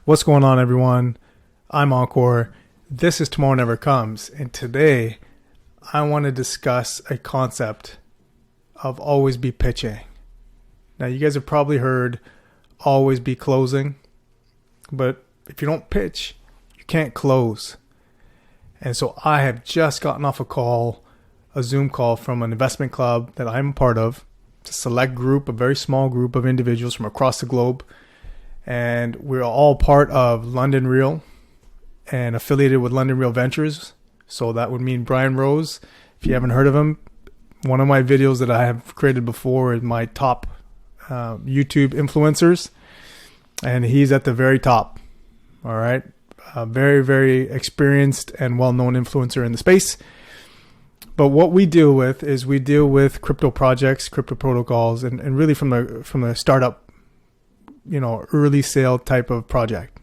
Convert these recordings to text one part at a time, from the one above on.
What's going on, everyone? I'm Encore. This is Tomorrow Never Comes, and today I want to discuss a concept of always be pitching. Now, you guys have probably heard always be closing, but if you don't pitch, you can't close. And so I have just gotten off a Zoom call from an investment club that I'm a part of. It's a select group, a very small group of individuals from across the globe. And we're all part of London Real and affiliated with London Real Ventures. So that would mean Brian Rose. If you haven't heard of him, one of my videos that I have created before is my top YouTube influencers. And he's at the very top. All right. A very, very experienced and well-known influencer in the space. But what we deal with is we deal with crypto projects, crypto protocols, and really from the startup, early sale type of project.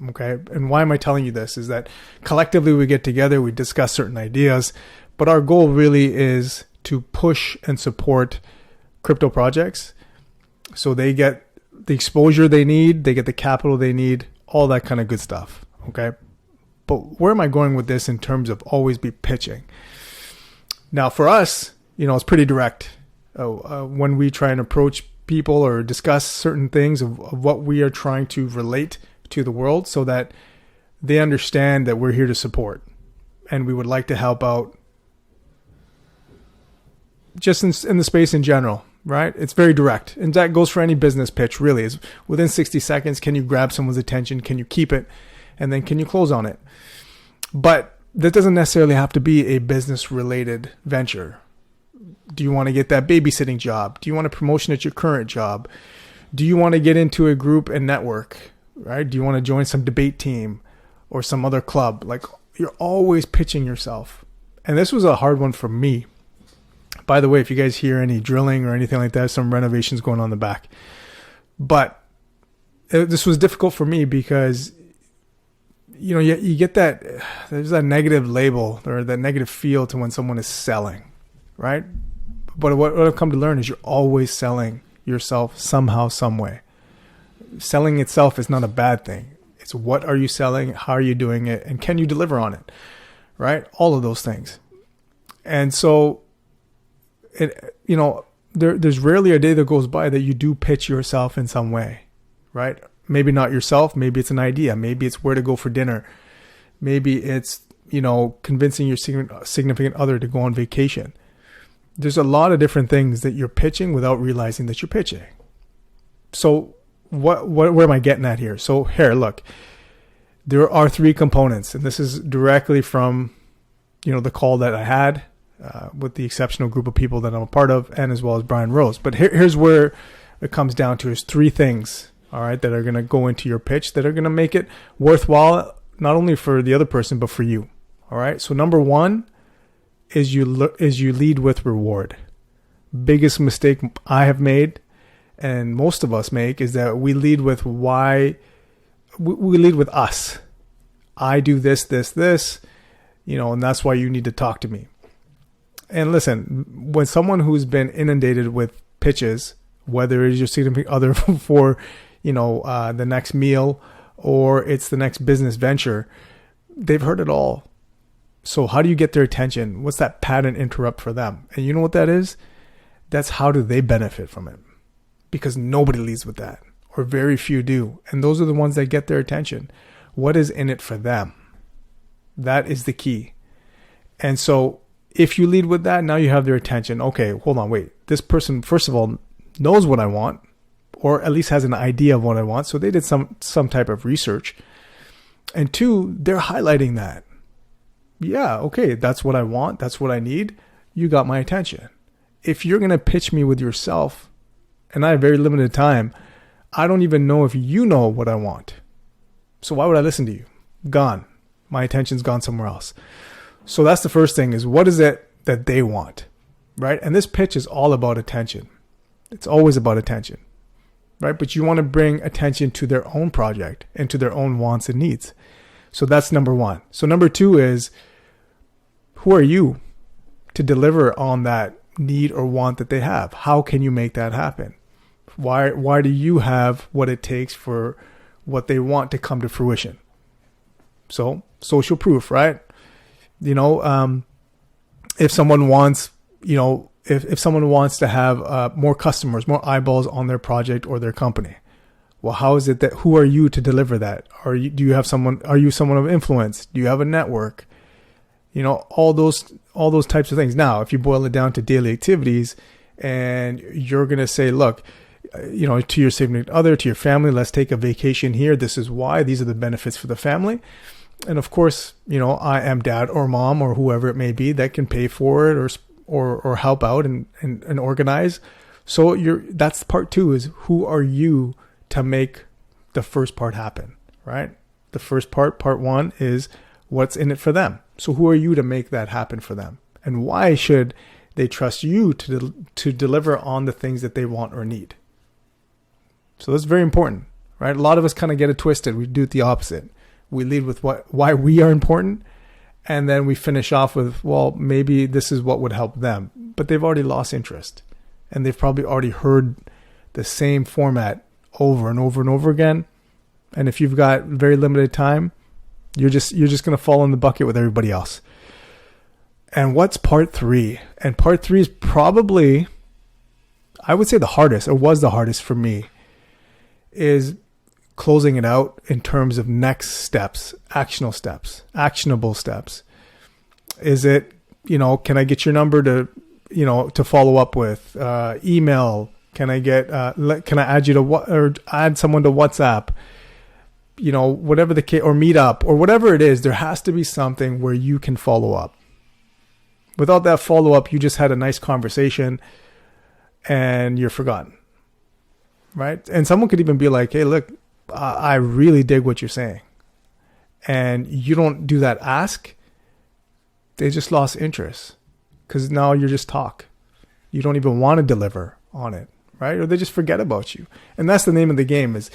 Okay. And why am I telling you this is that collectively we get together, we discuss certain ideas, but our goal really is to push and support crypto projects so they get the exposure they need, they get the capital they need, all that kind of good stuff. Okay. But where am I going with this in terms of always be pitching? Now for us, it's pretty direct. When we try and approach people or discuss certain things of what we are trying to relate to the world so that they understand that we're here to support and we would like to help out just in the space in general, right? It's very direct. And that goes for any business pitch really. Is within 60 seconds, can you grab someone's attention? Can you keep it? And then can you close on it? But that doesn't necessarily have to be a business related venture. Do you want to get that babysitting job? Do you want a promotion at your current job? Do you want to get into a group and network, right? Do you want to join some debate team or some other club? Like, you're always pitching yourself. And this was a hard one for me. By the way, if you guys hear any drilling or anything like that, some renovations going on in the back. But this was difficult for me because you get that, there's that negative label or that negative feel to when someone is selling, right? But what I've come to learn is you're always selling yourself somehow, some way. Selling itself is not a bad thing. It's what are you selling? How are you doing it? And can you deliver on it? Right? All of those things. And so, there's rarely a day that goes by that you do pitch yourself in some way, right? Maybe not yourself. Maybe it's an idea. Maybe it's where to go for dinner. Maybe it's, convincing your significant other to go on vacation. There's a lot of different things that you're pitching without realizing that you're pitching. So where am I getting at here? So here, look, there are three components, and this is directly from, the call that I had with the exceptional group of people that I'm a part of, and as well as Brian Rose. But here's where it comes down to is three things, all right, that are going to go into your pitch that are going to make it worthwhile, not only for the other person, but for you. All right. So number one is you lead with reward. Biggest mistake I have made and most of us make is that we lead with why we lead with us. I do this, and that's why you need to talk to me. And listen, when someone who's been inundated with pitches, whether it's your significant other for, the next meal or it's the next business venture, they've heard it all. So how do you get their attention? What's that pattern interrupt for them? And you know what that is? That's how do they benefit from it? Because nobody leads with that, or very few do. And those are the ones that get their attention. What is in it for them? That is the key. And so if you lead with that, now you have their attention. Okay, hold on, wait. This person, first of all, knows what I want, or at least has an idea of what I want. So they did some type of research. And two, they're highlighting that. Yeah, okay, that's what I want. That's what I need. You got my attention. If you're going to pitch me with yourself, and I have very limited time, I don't even know if you know what I want. So why would I listen to you? Gone. My attention's gone somewhere else. So that's the first thing is what is it that they want, right? And this pitch is all about attention. It's always about attention, right? But you want to bring attention to their own project and to their own wants and needs. So that's number one. So number two is, who are you to deliver on that need or want that they have? How can you make that happen? Why do you have what it takes for what they want to come to fruition. So social proof, right? If someone wants, if someone wants to have more customers, more eyeballs on their project or their company, well, how is it that, who are you to deliver that? Are you someone of influence? Do you have a network? All those types of things. Now, if you boil it down to daily activities and you're going to say, look, to your significant other, to your family, let's take a vacation here. This is why. These are the benefits for the family. And of course, I am dad or mom or whoever it may be that can pay for it or help out and organize. So that's part two, is who are you to make the first part happen, right? The first part one, is what's in it for them. So who are you to make that happen for them? And why should they trust you to deliver on the things that they want or need? So that's very important, right? A lot of us kind of get it twisted. We do it the opposite. We lead with why we are important, and then we finish off with, well, maybe this is what would help them. But they've already lost interest, and they've probably already heard the same format over and over and over again. And if you've got very limited time, you're just going to fall in the bucket with everybody else. And what's part three? And part three is probably, I would say, the hardest, or was the hardest for me, is closing it out in terms of next steps, actionable steps. Is it, can I get your number to follow up with, email? Can I add you to or add someone to WhatsApp? Whatever the case, or meet up, or whatever it is, there has to be something where you can follow up. Without that follow up, you just had a nice conversation and you're forgotten, right? And someone could even be like, hey, look, I really dig what you're saying. And you don't do that ask, they just lost interest, because now you're just talk. You don't even want to deliver on it, right? Or they just forget about you. And that's the name of the game, is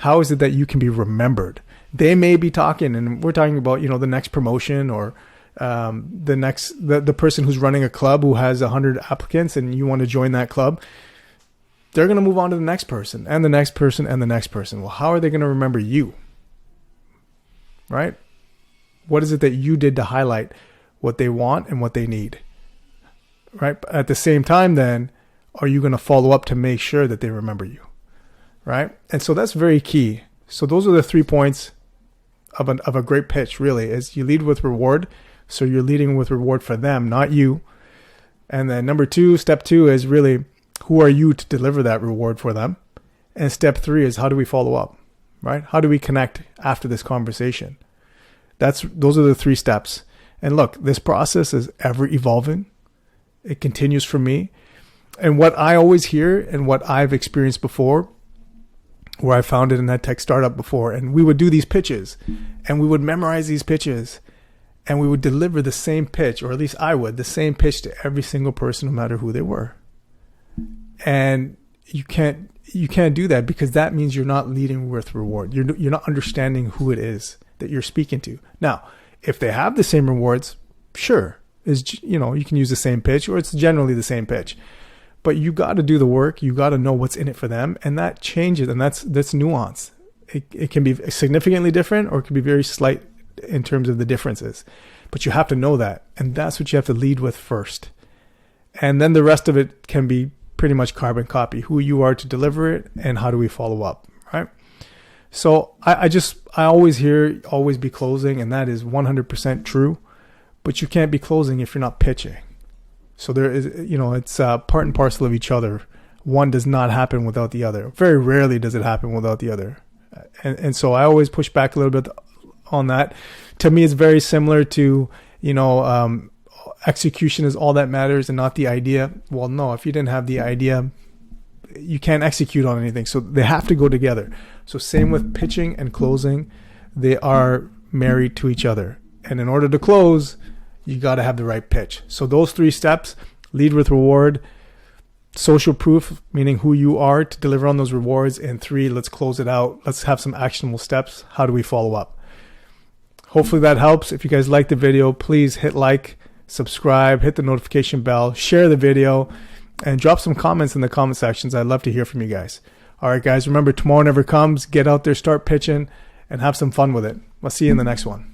how is it that you can be remembered? They may be talking, and we're talking about, the next promotion, or the person who's running a club who has 100 applicants and you want to join that club. They're going to move on to the next person and the next person and the next person. Well, how are they going to remember you? Right? What is it that you did to highlight what they want and what they need? Right? At the same time, then, are you going to follow up to make sure that they remember you? Right? And so that's very key. So those are the 3 points of a great pitch, really, is you lead with reward. So you're leading with reward for them, not you. And then step two is really, who are you to deliver that reward for them? And step 3 is, how do we follow up, right? How do we connect after this conversation? Those are the 3 steps. And look, this process is ever evolving. It continues for me. And what I always hear, and what I've experienced before, where I found it in that tech startup before, and we would do these pitches, and we would memorize these pitches, and we would deliver the same pitch, or at least I would, the same pitch to every single person, no matter who they were. And you can't do that, because that means you're not leading with reward. You're not understanding who it is that you're speaking to. Now, if they have the same rewards, sure, you can use the same pitch, or it's generally the same pitch. But you got to do the work. You got to know what's in it for them, and that changes, and that's nuance. It can be significantly different, or it can be very slight in terms of the differences. But you have to know that, and that's what you have to lead with first. And then the rest of it can be pretty much carbon copy, who you are to deliver it, and how do we follow up, right? So I always hear, always be closing, and that is 100% true. But you can't be closing if you're not pitching. So there is, it's part and parcel of each other. One does not happen without the other. Very rarely does it happen without the other. And so I always push back a little bit on that. To me, it's very similar to, execution is all that matters and not the idea. Well, no, if you didn't have the idea, you can't execute on anything. So they have to go together. So same with pitching and closing. They are married to each other. And in order to close, you got to have the right pitch. So those 3 steps: lead with reward, social proof, meaning who you are to deliver on those rewards, and 3, let's close it out. Let's have some actionable steps. How do we follow up? Hopefully that helps. If you guys like the video, please hit like, subscribe, hit the notification bell, share the video, and drop some comments in the comment sections. I'd love to hear from you guys. All right, guys, remember, tomorrow never comes. Get out there, start pitching, and have some fun with it. I'll see you in the next one.